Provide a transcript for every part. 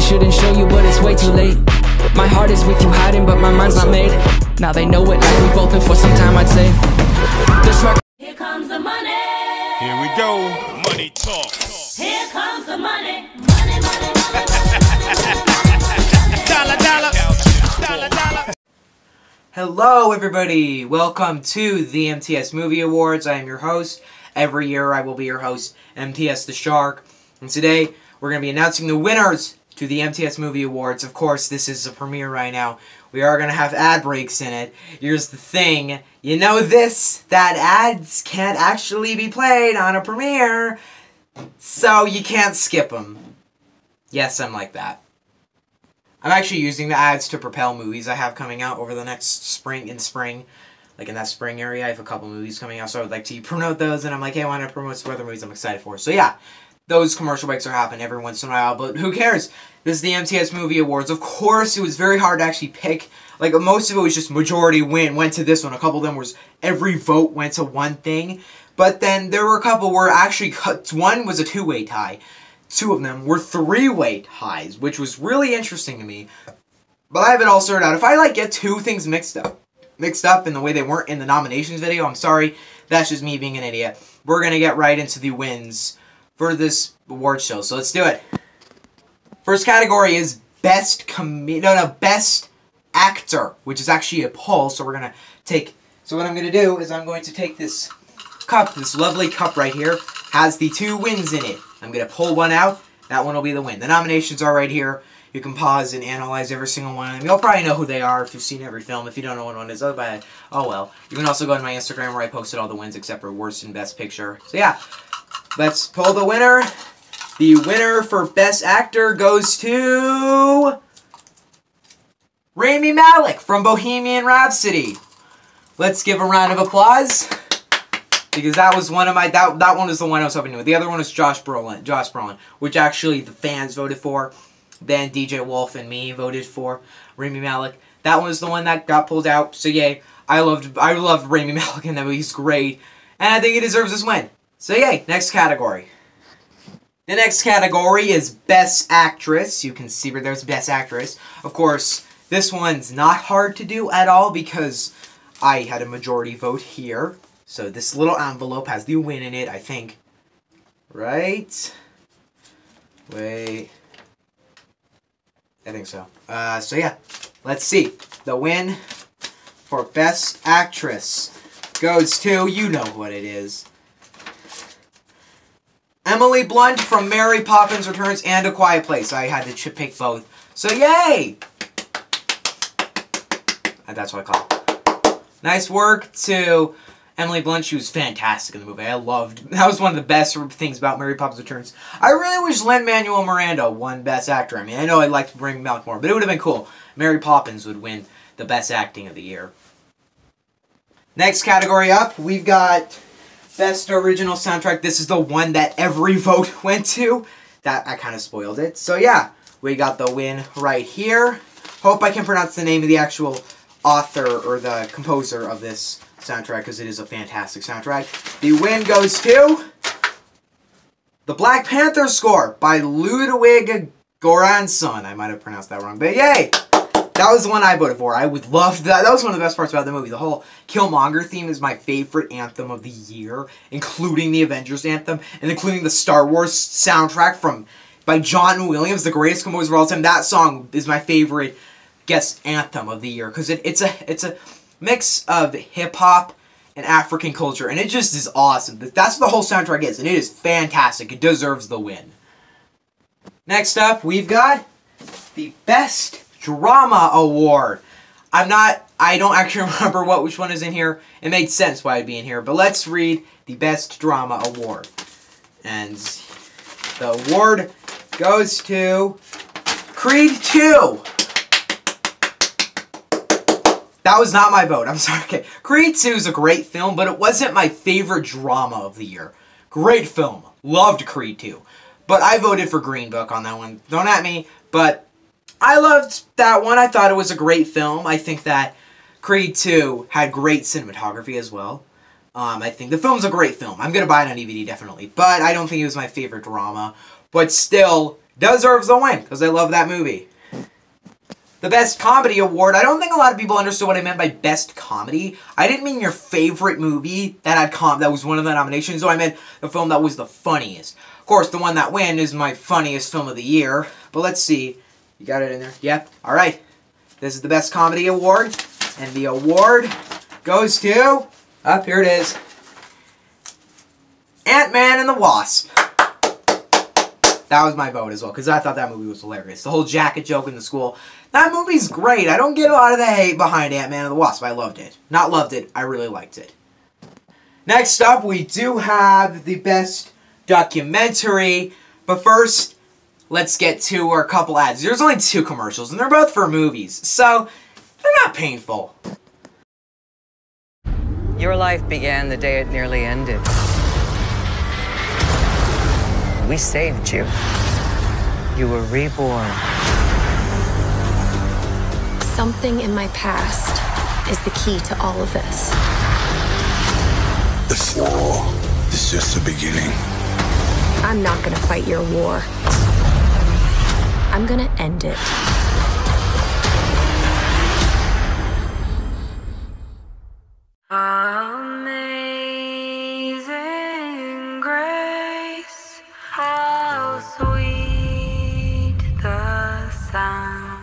really shouldn't show you, but it's way too late. My heart is with you hiding, but my mind's not made. Now they know it, like we both been for some time, I'd say. This record. Here comes the money. Here we go. Money talk. Here comes the money. Money, money, money, money. Dollar, dollar. Dollar, dollar. Hello everybody, welcome to the M.T.S. Movie Awards. I am your host. Every year I will be your host, M.T.S. the Shark. And today we're going to be announcing the winners to the M.T.S. Movie Awards. Of course, this is a premiere right now. We are going to have ad breaks in it. Here's the thing, you know that ads can't actually be played on a premiere, so you can't skip them. Yes, I'm like that. I'm actually using the ads to propel movies I have coming out over the next spring. Like in that spring area, I have a couple movies coming out, so I would like to promote those, and I'm like, hey, I want to promote some other movies I'm excited for. So yeah, those commercial breaks are happening every once in a while, but who cares? This is the M.T.S. Movie Awards. Of course, it was very hard to actually pick. Like, most of it was just majority went to this one. A couple of them was every vote went to one thing. But then there were a couple where actually, one was a two-way tie. Two of them were three-way ties, which was really interesting to me. But I have it all sorted out. If I, like, get two things mixed up in the way they weren't in the nominations video, I'm sorry. That's just me being an idiot. We're going to get right into the wins for this award show. So let's do it. First category is Best Actor, which is actually a poll. So we're going to take... So what I'm going to do is I'm going to take this cup, this lovely cup right here, has the two wins in it. I'm going to pull one out. That one will be the win. The nominations are right here. You can pause and analyze every single one of them. You'll probably know who they are if you've seen every film. If you don't know what one is, oh well. You can also go to my Instagram where I posted all the wins except for Worst and Best Picture. So yeah, let's pull the winner. The winner for Best Actor goes to Rami Malek from Bohemian Rhapsody. Let's give a round of applause. Because that was one of my, that one was the one I was hoping to. The other one was Josh Brolin, which actually the fans voted for. Then DJ Wolf and me voted for Rami Malek. That one was the one that got pulled out. So yay, I loved Rami Malek in that movie. He's great. And I think he deserves this win. So yay, next category. The next category is Best Actress. You can see where there's Best Actress. Of course, this one's not hard to do at all because I had a majority vote here. So this little envelope has the win in it, I think. Right? Wait. I think so. So yeah, let's see. The win for Best Actress goes to, you know what it is, Emily Blunt from Mary Poppins Returns and A Quiet Place. I had to pick both. So yay! That's what I call it. Nice work to Emily Blunt. She was fantastic in the movie. That was one of the best things about Mary Poppins Returns. I really wish Lin-Manuel Miranda won Best Actor. I mean, I know I'd like to bring Malek more, but it would have been cool. Mary Poppins would win the Best Acting of the year. Next category up, we've got Best Original Soundtrack. This is the one that every vote went to. That, I kind of spoiled it. So yeah, we got the win right here. Hope I can pronounce the name of the actual author or the composer of this soundtrack, because it is a fantastic soundtrack. The win goes to the Black Panther score by Ludwig Göransson. I might have pronounced that wrong, but yay! That was the one I voted for. I would love that. That was one of the best parts about the movie. The whole Killmonger theme is my favorite anthem of the year, including the Avengers anthem, and including the Star Wars soundtrack by John Williams, the greatest composer of all time. That song is my favorite guest anthem of the year, because it's a mix of hip-hop and African culture, and it just is awesome. That's what the whole soundtrack is, and it is fantastic. It deserves the win. Next up, we've got the Best Drama Award. I don't actually remember which one is in here. It made sense why it'd be in here, but let's read the Best Drama Award. And the award goes to Creed 2. That was not my vote. I'm sorry. Okay. Creed 2 is a great film, but it wasn't my favorite drama of the year. Great film. Loved Creed 2. But I voted for Green Book on that one. Don't at me, but I loved that one. I thought it was a great film. I think that Creed 2 had great cinematography as well. I think the film's a great film. I'm going to buy it on DVD, definitely. But I don't think it was my favorite drama. But still, deserves the win because I love that movie. The Best Comedy Award. I don't think a lot of people understood what I meant by Best Comedy. I didn't mean your favorite movie that had that was one of the nominations. So I meant the film that was the funniest. Of course, the one that won is my funniest film of the year. But let's see. You got it in there? Yep. All right. This is the Best Comedy Award. And the award goes to... Up here it is. Ant-Man and the Wasp. That was my vote as well, because I thought that movie was hilarious. The whole jacket joke in the school. That movie's great. I don't get a lot of the hate behind Ant-Man and the Wasp. I loved it. Not loved it. I really liked it. Next up, we do have the Best Documentary. But first, let's get to our couple ads. There's only 2 commercials, and they're both for movies. So, they're not painful. Your life began the day it nearly ended. We saved you. You were reborn. Something in my past is the key to all of this. This war is just the beginning. I'm not gonna fight your war. I'm gonna end it. Amazing grace, how sweet the sound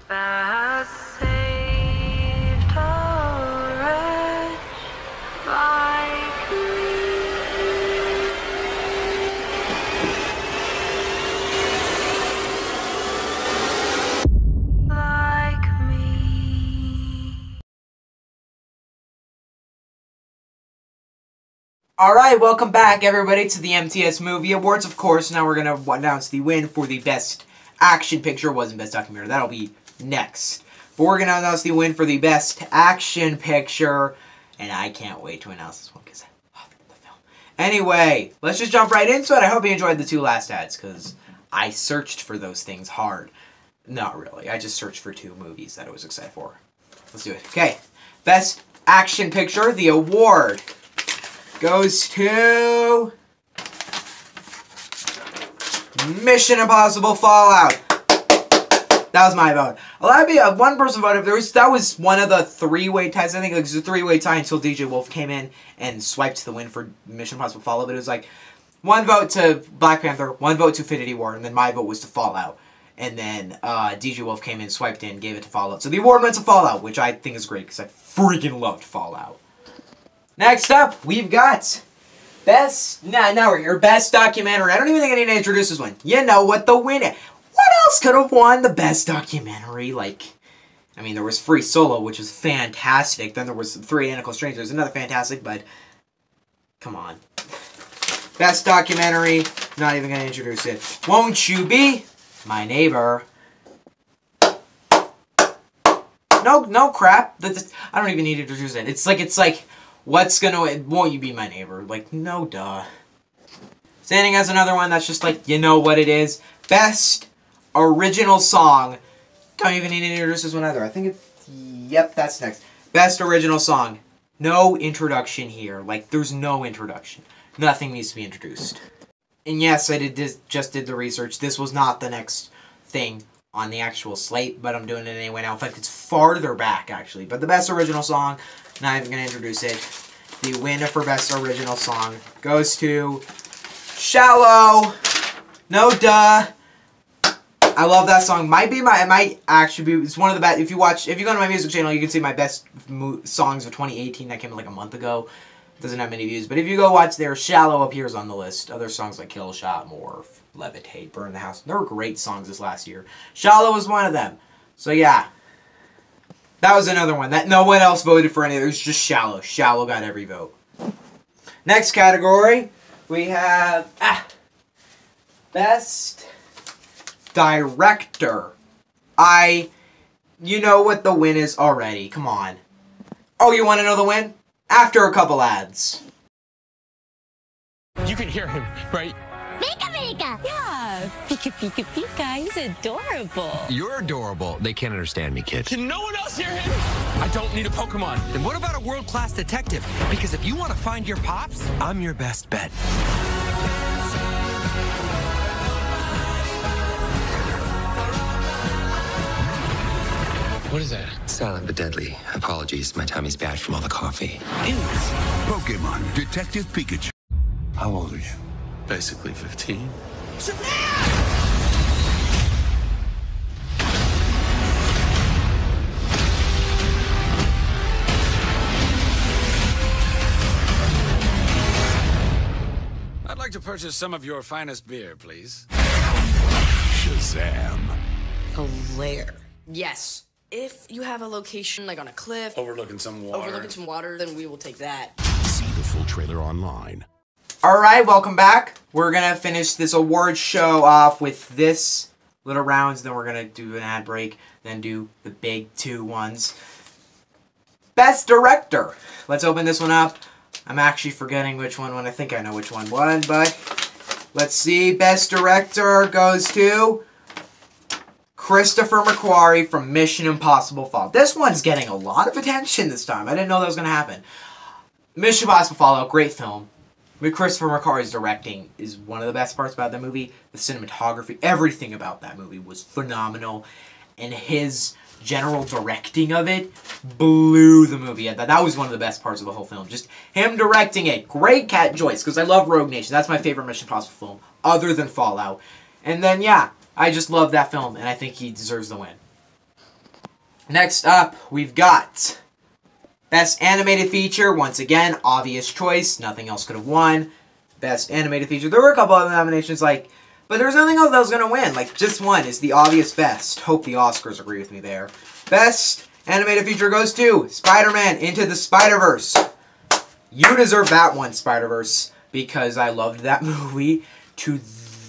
that saved a wretch like me. Like me. Alright, welcome back everybody to the M.T.S. Movie Awards. Of course, now we're going to announce the win for the Best Action Picture. It wasn't Best Documentary. That'll be next. But we're going to announce the win for the Best Action Picture. And I can't wait to announce this one because I love the film. Anyway, let's just jump right into it. I hope you enjoyed the 2 last ads because I searched for those things hard. Not really. I just searched for 2 movies that I was excited for. Let's do it. Okay. Best Action Picture. The award goes to Mission Impossible Fallout. That was my vote. A lot of people, one person voted. That was one of the 3-way ties. I think it was a 3-way tie until DJ Wolf came in and swiped the win for Mission Impossible Fallout. But it was like 1 vote to Black Panther, 1 vote to Infinity War, and then my vote was to Fallout. And then DJ Wolf came in, swiped in, gave it to Fallout. So the award went to Fallout, which I think is great because I freaking loved Fallout. Next up, we've got Best Documentary. I don't even think I need to introduce this one. You know what the win is. What else could have won the Best Documentary? Like, I mean, there was Free Solo, which was fantastic. Then there was 3 Identical Strangers, another fantastic, but come on. Best Documentary, not even going to introduce it. Won't You Be My Neighbor? No crap. I don't even need to introduce it. It's like, won't you be my neighbor? Like, no duh. Standing as another one that's just like, you know what it is. Best Original Song. Don't even need to introduce this one either. I think it's, yep, that's next. Best Original Song. No introduction here. Like, there's no introduction. Nothing needs to be introduced. And yes, I just did the research. This was not the next thing on the actual slate, but I'm doing it anyway now. In fact, it's farther back, actually. But the Best Original Song, not even going to introduce it. The winner for Best Original Song goes to Shallow. No duh. I love that song. It might actually be, it's one of the best. If you go to my music channel, you can see my best songs of 2018 that came like a month ago. It doesn't have many views, but if you go watch there, Shallow appears on the list. Other songs like Kill Shot, Morph, Levitate, Burn the House. There were great songs this last year. Shallow was one of them. So yeah. That was another one that no one else voted for any of it. It was just Shallow. Shallow got every vote. Next category, we have Best Director. You know what the win is already. Come on. Oh, you want to know the win? After a couple ads. You can hear him, right? Pika pika. Yeah, pika pika pika. He's adorable. You're adorable. They can't understand me, kid. Can no one else hear him? I don't need a Pokemon. Then what about a world-class detective? Because if you want to find your pops, I'm your best bet. What is that? Silent but deadly. Apologies, my tummy's bad from all the coffee. Pokemon Detective Pikachu. How old are you? Basically 15. I'd like to purchase some of your finest beer, please. Shazam. A lair. Yes. If you have a location like on a cliff, Overlooking some water, then we will take that. See the full trailer online. Alright, welcome back. We're gonna finish this award show off with this little rounds, then we're gonna do an ad break, then do the big two ones. Best Director. Let's open this one up. I'm actually forgetting which one when I think I know which one won, but let's see. Best Director goes to Christopher McQuarrie from Mission Impossible Fallout. This one's getting a lot of attention this time. I didn't know that was going to happen. Mission Impossible Fallout, great film. With Christopher McQuarrie's directing is one of the best parts about that movie. The cinematography, everything about that movie was phenomenal. And his general directing of it blew the movie. That was one of the best parts of the whole film. Just him directing it. Great cat choice, because I love Rogue Nation. That's my favorite Mission Impossible film, other than Fallout. And then, yeah, I just love that film, and I think he deserves the win. Next up, we've got Best Animated Feature. Once again, obvious choice. Nothing else could have won. Best Animated Feature. There were a couple other nominations, but there's nothing else that was going to win. Just one is the obvious best. Hope the Oscars agree with me there. Best Animated Feature goes to Spider-Man Into the Spider-Verse. You deserve that one, Spider-Verse, because I loved that movie to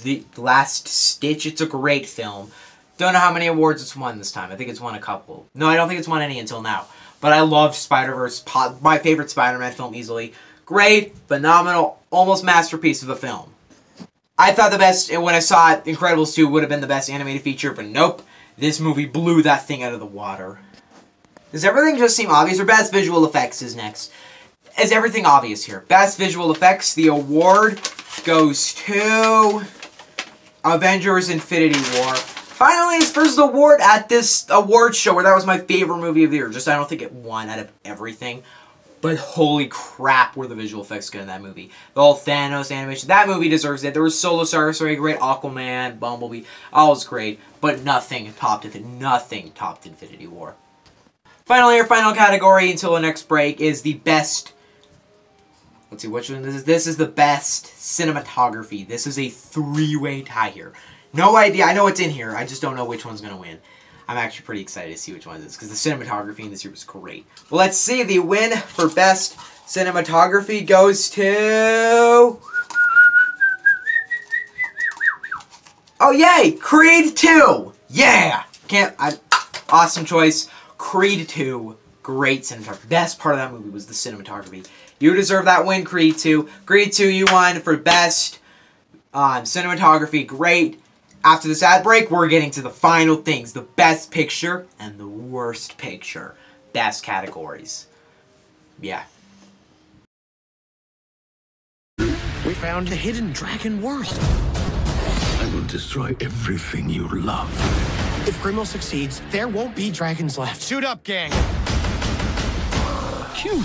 the last stitch. It's a great film. Don't know how many awards it's won this time. I think it's won a couple. No, I don't think it's won any until now. But I loved Spider-Verse. My favorite Spider-Man film easily. Great, phenomenal, almost masterpiece of a film. I thought the best, when I saw it, Incredibles 2 would have been the best animated feature, but nope. This movie blew that thing out of the water. Does everything just seem obvious? Or Best Visual Effects is next? Is everything obvious here? Best Visual Effects, the award goes to Avengers Infinity War. Finally, his first award at this award show, where that was my favorite movie of the year. Just, I don't think it won out of everything. But holy crap, were the visual effects good in that movie. The whole Thanos animation. That movie deserves it. There was Solo Stars, very great. Aquaman, Bumblebee. All was great. But nothing topped it. Nothing topped Infinity War. Finally, our final category until the next break is the best. Let's see, which one this is. This is the best cinematography. This is a three-way tie here. No idea. I know it's in here. I just don't know which one's going to win. I'm actually pretty excited to see which one it is, because the cinematography in this year was great. Well, let's see. The win for best cinematography goes to... Oh, yay! Creed 2! Yeah! Awesome choice. Creed 2. Great cinematography. Best part of that movie was the cinematography. You deserve that win, Creed 2. Creed 2, you won for best cinematography. Great. After this ad break, we're getting to the final things. The best picture and the worst picture. Best categories. Yeah. We found the hidden dragon world. I will destroy everything you love. If Grimmel succeeds, there won't be dragons left. Shoot up, gang. Cute.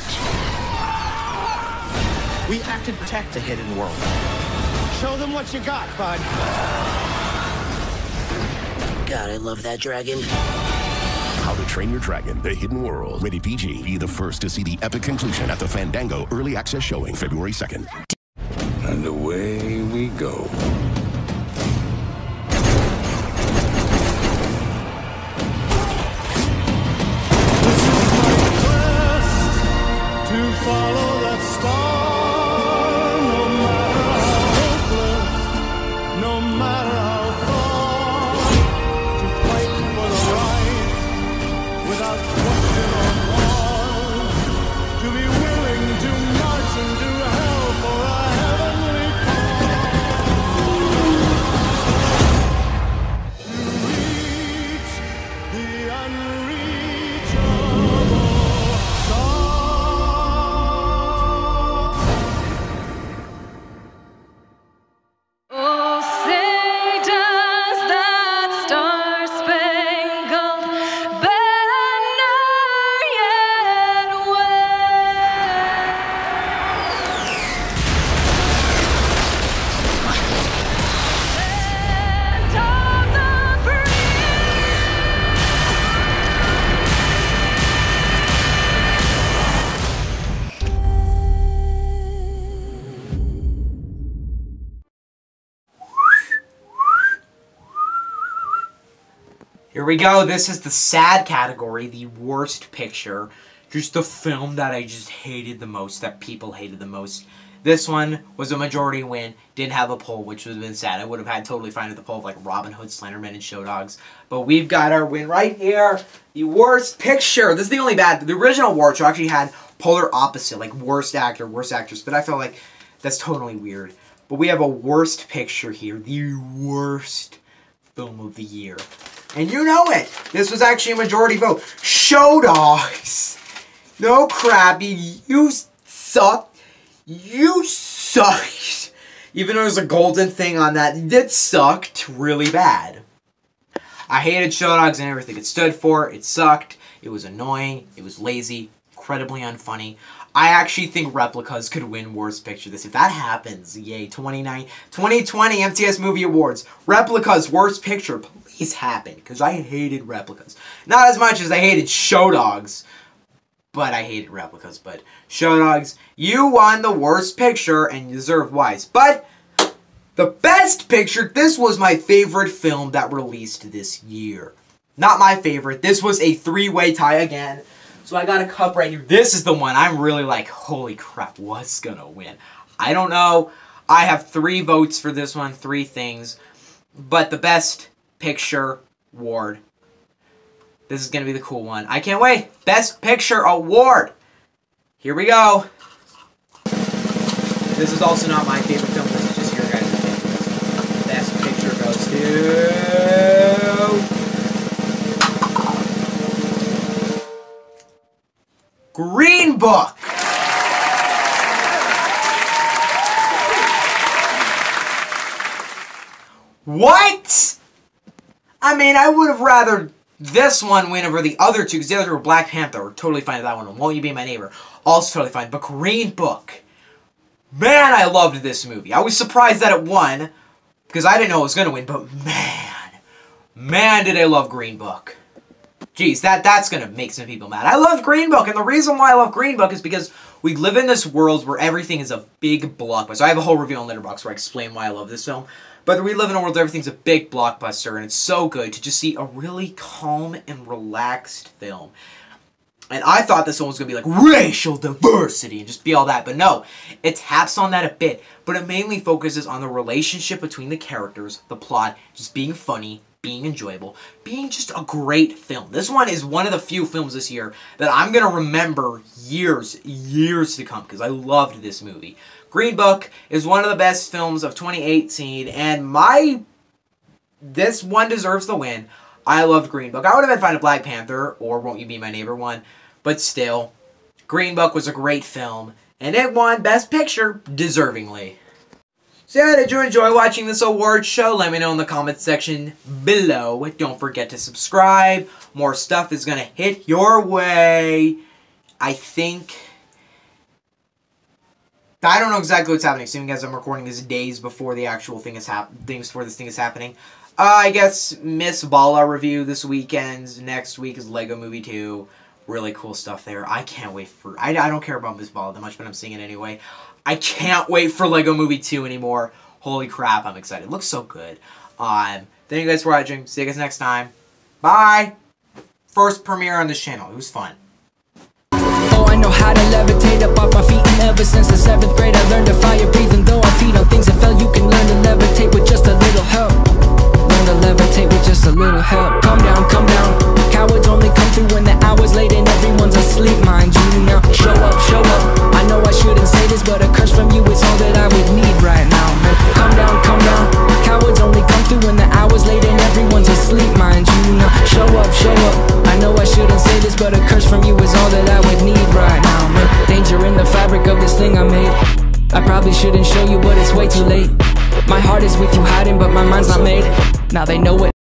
We have to protect the hidden world. Show them what you got, bud. God, I love that dragon. How to Train Your Dragon, The Hidden World. Rated PG. Be the first to see the epic conclusion at the Fandango Early Access showing February 2nd. And away we go. To follow that star, no matter how hopeless, no matter how far, to fight for the right, without question or pause, to be willing to march into hell for a heavenly cause, to reach the unreachable star. Here we go. This is the sad category, the worst picture. Just the film that I just hated the most, that people hated the most. This one was a majority win. Didn't have a poll, which would have been sad. I would have had totally fine with the poll of like Robin Hood, Slenderman, and Show Dogs. But we've got our win right here. The worst picture. This is the only bad. The original award show actually had polar opposite, like worst actor, worst actress. But I felt like that's totally weird. But we have a worst picture here. The worst film of the year. And you know it. This was actually a majority vote. Show Dogs. No crap. You suck. You sucked. Even though there's a golden thing on that, it sucked really bad. I hated Show Dogs and everything it stood for. It sucked. It was annoying. It was lazy. Incredibly unfunny. I actually think Replicas could win Worst Picture this. If that happens, yay, 2020 M.T.S. Movie Awards. Replicas Worst Picture, please happen. Because I hated Replicas. Not as much as I hated Show Dogs. But I hated Replicas. But Show Dogs, you won the Worst Picture and you deserve wise. But the Best Picture, this was my favorite film that released this year. Not my favorite. This was a three-way tie again. So I got a cup right here. This is the one I'm really like, holy crap, what's gonna win? I don't know. I have 3 votes for this one, 3 things. But the Best Picture award. This is gonna be the cool one. I can't wait. Best Picture award. Here we go. This is also not my favorite film. This is just your guys' favorite. Best Picture goes to Green Book. What? I mean, I would have rather this one win over the other 2, because the other 2 were Black Panther. Totally fine with that one. Won't You Be My Neighbor? Also totally fine. But Green Book. Man, I loved this movie. I was surprised that it won, because I didn't know it was going to win, but man, did I love Green Book. Jeez, that's going to make some people mad. I love Green Book, and the reason why I love Green Book is because we live in this world where everything is a big blockbuster. I have a whole review on Letterbox where I explain why I love this film. But we live in a world where everything's a big blockbuster, and it's so good to just see a really calm and relaxed film. And I thought this one was going to be like racial diversity and just be all that. But no, it taps on that a bit. But it mainly focuses on the relationship between the characters, the plot, just being funny, being enjoyable, being just a great film. This one is one of the few films this year that I'm going to remember years to come because I loved this movie. Green Book is one of the best films of 2018, and this one deserves the win. I loved Green Book. I would have been fine with Black Panther or Won't You Be My Neighbor one, but still, Green Book was a great film, and it won Best Picture deservingly. So yeah, did you enjoy watching this award show? Let me know in the comments section below. Don't forget to subscribe. More stuff is going to hit your way. I don't know exactly what's happening, seeing as I'm recording this days before the actual thing is happening. I guess Miss Bala review this weekend. Next week is Lego Movie 2. Really cool stuff there. I can't wait for... I don't care about Miss Bala that much, but I'm seeing it anyway. I can't wait for Lego Movie 2 anymore. Holy crap, I'm excited. It looks so good. Thank you guys for watching. See you guys next time. Bye! First premiere on this channel. It was fun. Oh, I know how to levitate up off my feet, and ever since the 7th grade I learned to fire breathe. And though I feed on things that fell, you can learn to levitate with just a little help. Learn to levitate with just a little help. Calm down, cowards only come through when the hour's late and everyone's asleep, mind you. Now show up. I know I shouldn't say this, but a curse from you is all that I would need right now, man. Calm down, cowards only come through when the hour's late and everyone's asleep, mind you. Now show up. I know I shouldn't say this, but a curse from you is all that I would need right now, man. Danger in the fabric of this thing I made. I probably shouldn't show you, but it's way too late. My heart is with you hiding, but my mind's not made. Now they know it.